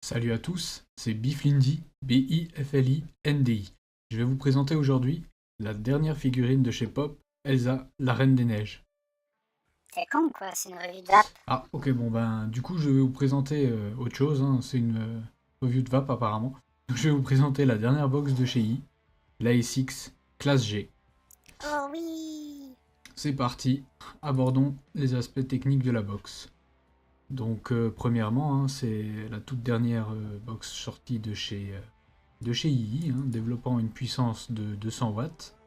Salut à tous, c'est Biflindi, Biflindi. Je vais vous présenter aujourd'hui la dernière figurine de chez Pop, Elsa, la Reine des Neiges. C'est con quoi, c'est une revue de vape. Ah, ok, bon ben, du coup, je vais vous présenter autre chose, hein, c'est une review de vape apparemment. Donc, je vais vous présenter la dernière box de chez I, la S6 classe G. Oh oui. C'est parti, abordons les aspects techniques de la box. Donc, premièrement, hein, c'est la toute dernière box sortie de chez II, hein, développant une puissance de 200 watts.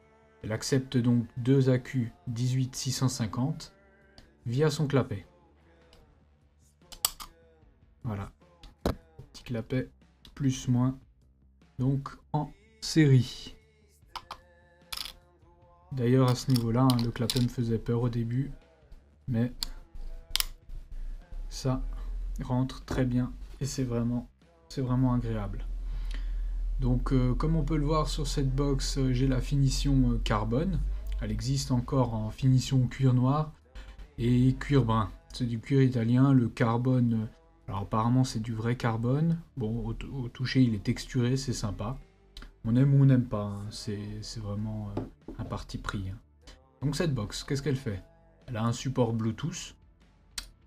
Elle accepte donc deux accus 18650 via son clapet. Voilà, petit clapet plus moins, donc en série. D'ailleurs à ce niveau-là, hein, le clapet me faisait peur au début, mais ça rentre très bien et c'est vraiment agréable. Donc comme on peut le voir sur cette box, j'ai la finition carbone. Elle existe encore en finition cuir noir et cuir brun. C'est du cuir italien, le carbone. Alors apparemment c'est du vrai carbone. Bon, au toucher il est texturé, c'est sympa. On aime ou on n'aime pas, hein. C'est vraiment un parti pris, hein. Donc cette box, qu'est-ce qu'elle fait? Elle a un support Bluetooth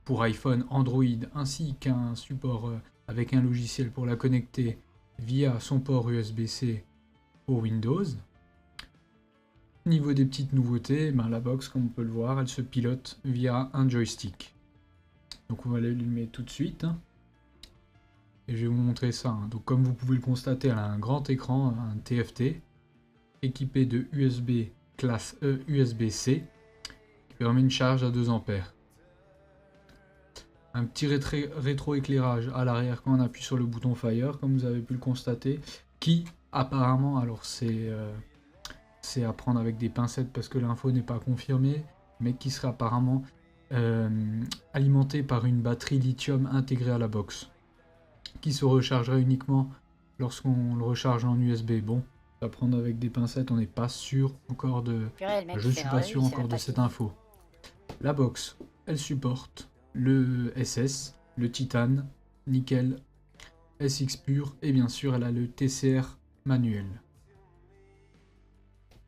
pour iPhone, Android, ainsi qu'un support avec un logiciel pour la connecter via son port USB-C pour Windows. Au niveau des petites nouveautés, ben la box, comme on peut le voir, elle se pilote via un joystick. Donc on va l'allumer tout de suite, hein. Et je vais vous montrer ça, hein. Donc comme vous pouvez le constater, elle a un grand écran, un TFT, équipé de USB classe E USB-C, qui permet une charge à 2 ampères. Un petit rétro-éclairage à l'arrière quand on appuie sur le bouton Fire, comme vous avez pu le constater, qui apparemment, alors c'est à prendre avec des pincettes parce que l'info n'est pas confirmée, mais qui serait apparemment alimenté par une batterie lithium intégrée à la box, qui se rechargerait uniquement lorsqu'on le recharge en USB. Bon, à prendre avec des pincettes, on n'est pas sûr encore de... Purée, le mec Je qui ne fait suis une pas revue, sûr il sait encore même de pas cette fini. info. La box, elle supporte le SS, le titane, nickel, SX pur, et bien sûr elle a le TCR manuel.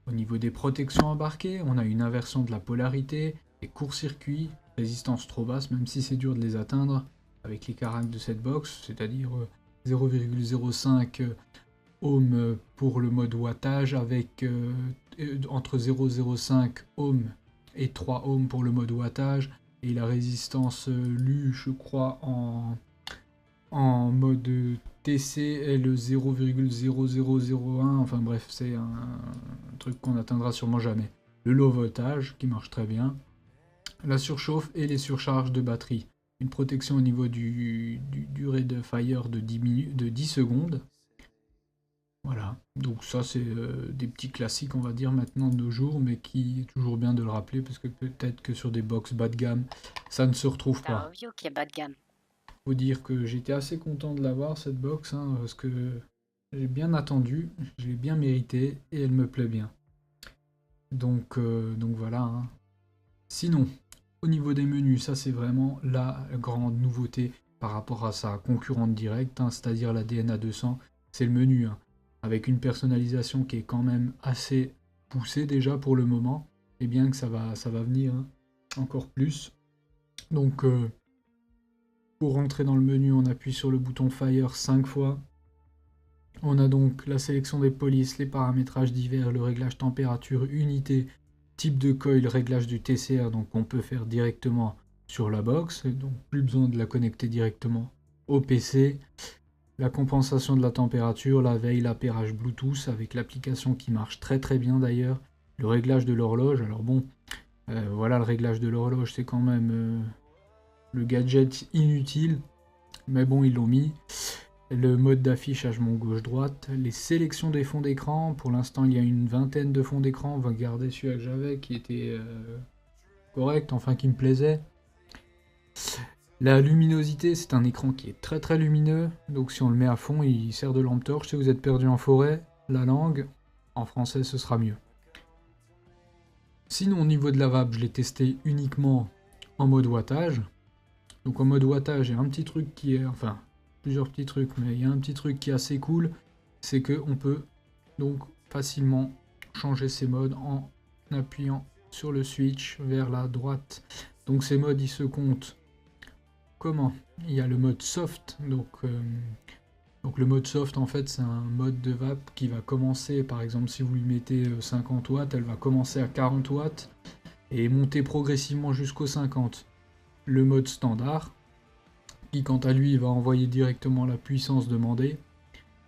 Au niveau des protections embarquées, on a une inversion de la polarité, des courts-circuits, résistance trop basse, même si c'est dur de les atteindre avec les caracs de cette box, c'est-à-dire 0,05 ohm pour le mode wattage, avec entre 0,05 ohm et 3 ohms pour le mode wattage, et la résistance lue, je crois, en mode TC est le 0,0001, enfin bref, c'est un truc qu'on n'atteindra sûrement jamais. Le low voltage, qui marche très bien, la surchauffe et les surcharges de batterie. Une protection au niveau du durée de fire de 10 secondes. Voilà, donc ça c'est des petits classiques on va dire maintenant de nos jours, mais qui est toujours bien de le rappeler parce que peut-être que sur des box bas de gamme, ça ne se retrouve Ta pas. review qui est bas de gamme. Faut dire que j'étais assez content de l'avoir cette box, hein, parce que j'ai bien attendu, je l'ai bien mérité et elle me plaît bien. Donc voilà, hein. Sinon, au niveau des menus, ça c'est vraiment la grande nouveauté par rapport à sa concurrente directe, hein, c'est-à-dire la DNA 200, c'est le menu, hein, avec une personnalisation qui est quand même assez poussée déjà pour le moment, et bien que ça va venir, hein, encore plus. Donc pour rentrer dans le menu, on appuie sur le bouton Fire 5 fois. On a donc la sélection des polices, les paramétrages divers, le réglage température, unité, type de coil, réglage du TCR, donc on peut faire directement sur la box, donc plus besoin de la connecter directement au PC. La compensation de la température, la veille, l'appairage Bluetooth avec l'application qui marche très très bien d'ailleurs. Le réglage de l'horloge, alors bon, voilà, le réglage de l'horloge c'est quand même le gadget inutile, mais bon ils l'ont mis. Le mode d'affichage mon gauche-droite, les sélections des fonds d'écran, pour l'instant il y a une vingtaine de fonds d'écran, on va garder celui que j'avais qui était correct, enfin qui me plaisait. La luminosité, c'est un écran qui est très très lumineux, donc si on le met à fond, il sert de lampe torche. Si vous êtes perdu en forêt, la langue, en français ce sera mieux. Sinon au niveau de la vape, je l'ai testé uniquement en mode wattage. Donc en mode wattage, il y a un petit truc qui est, enfin, plusieurs petits trucs, mais il y a un petit truc qui est assez cool, c'est que on peut donc facilement changer ces modes en appuyant sur le switch vers la droite. Donc ces modes ils se comptent comment? Il y a le mode soft, donc le mode soft en fait c'est un mode de vape qui va commencer, par exemple si vous lui mettez 50 watts, elle va commencer à 40 watts et monter progressivement jusqu'aux 50. Le mode standard, qui quant à lui va envoyer directement la puissance demandée.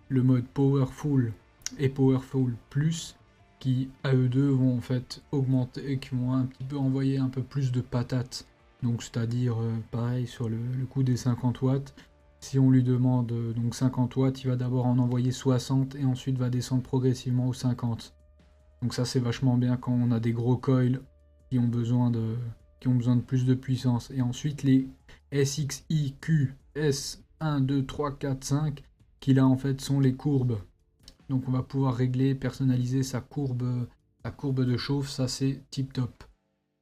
Le mode Powerful et Powerful Plus, qui à eux deux vont en fait augmenter, qui vont un petit peu envoyer un peu plus de patates. Donc c'est-à-dire pareil sur le coup des 50 watts. Si on lui demande donc 50 watts, il va d'abord en envoyer 60 et ensuite va descendre progressivement aux 50. Donc ça c'est vachement bien quand on a des gros coils qui ont besoin de plus de puissance. Et ensuite les SXIQ S1, 2, 3, 4, 5 qui là en fait sont les courbes. Donc on va pouvoir régler, personnaliser sa courbe de chauffe, ça c'est tip top.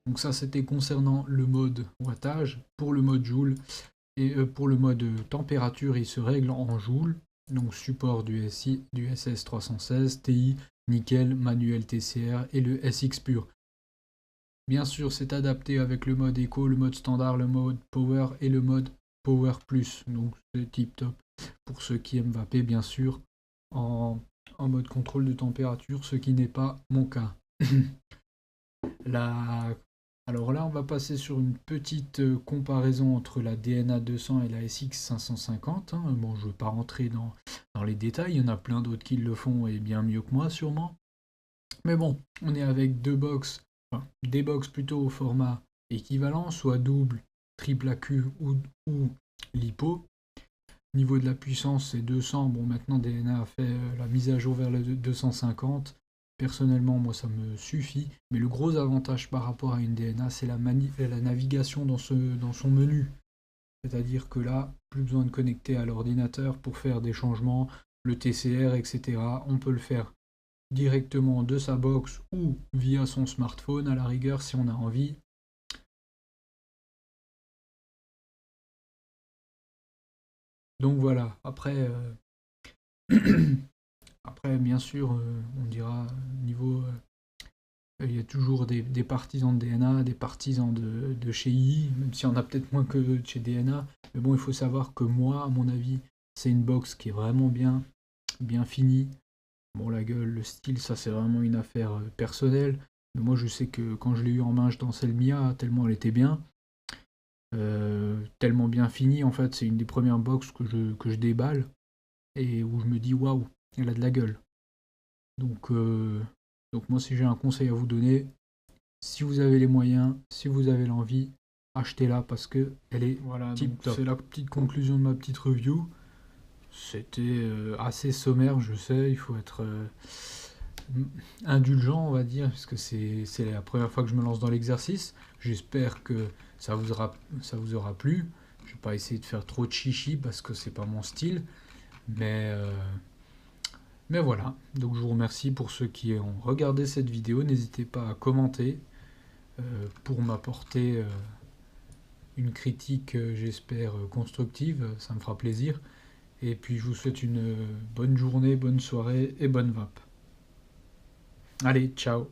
Donc ça c'était concernant le mode wattage. Pour le mode joule et pour le mode température, il se règle en joule. Donc support du SS316, TI, nickel, manuel TCR et le SX pur. Bien sûr, c'est adapté avec le mode Eco, le mode standard, le mode Power et le mode Power Plus. Donc c'est tip top pour ceux qui aiment vaper, bien sûr, en mode contrôle de température, ce qui n'est pas mon cas. Alors là, on va passer sur une petite comparaison entre la DNA 200 et la SX 550. Hein. Bon, je ne veux pas rentrer dans les détails, il y en a plein d'autres qui le font et bien mieux que moi sûrement. Mais bon, on est avec des box plutôt au format équivalent, soit double, triple AQ ou LiPo. Niveau de la puissance, c'est 200. Bon, maintenant DNA a fait la mise à jour vers le 250. Personnellement, moi, ça me suffit. Mais le gros avantage par rapport à une DNA, c'est la navigation dans son menu. C'est-à-dire que là, plus besoin de connecter à l'ordinateur pour faire des changements, le TCR, etc. On peut le faire directement de sa box ou via son smartphone, à la rigueur, si on a envie. Donc voilà, après... Après, bien sûr, on dira niveau. Il y a toujours des partisans de DNA, des partisans de chez I, même s'il y en a peut-être moins que de chez DNA. Mais bon, il faut savoir que moi, à mon avis, c'est une box qui est vraiment bien finie. Bon, la gueule, le style, ça c'est vraiment une affaire personnelle. Mais moi, je sais que quand je l'ai eu en main, je dansais le Mia, tellement elle était bien. Tellement bien finie, en fait, c'est une des premières box que je déballe et où je me dis waouh, elle a de la gueule. Donc moi, si j'ai un conseil à vous donner, si vous avez les moyens, si vous avez l'envie, achetez-la parce que elle est tip top. C'est la petite conclusion de ma petite review. C'était assez sommaire, je sais, il faut être indulgent, on va dire, parce que c'est la première fois que je me lance dans l'exercice. J'espère que ça vous aura plu. Je vais pas essayer de faire trop de chichi parce que c'est pas mon style, mais voilà, donc je vous remercie pour ceux qui ont regardé cette vidéo. N'hésitez pas à commenter pour m'apporter une critique, j'espère, constructive. Ça me fera plaisir. Et puis je vous souhaite une bonne journée, bonne soirée et bonne vape. Allez, ciao!